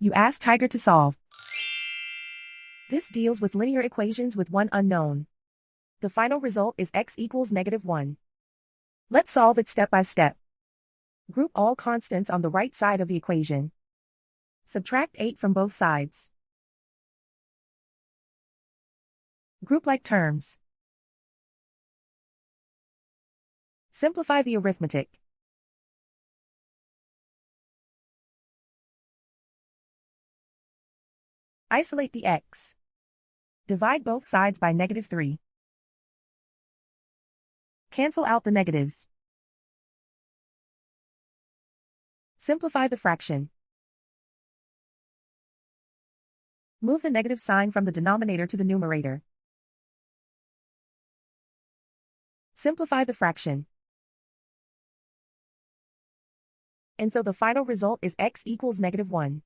You ask Tiger to solve. This deals with linear equations with one unknown. The final result is x equals -1. Let's solve it step by step. Group all constants on the right side of the equation. Subtract 8 from both sides. Group like terms. Simplify the arithmetic. Isolate the x. Divide both sides by -3. Cancel out the negatives. Simplify the fraction. Move the negative sign from the denominator to the numerator. Simplify the fraction. And so the final result is x equals -1.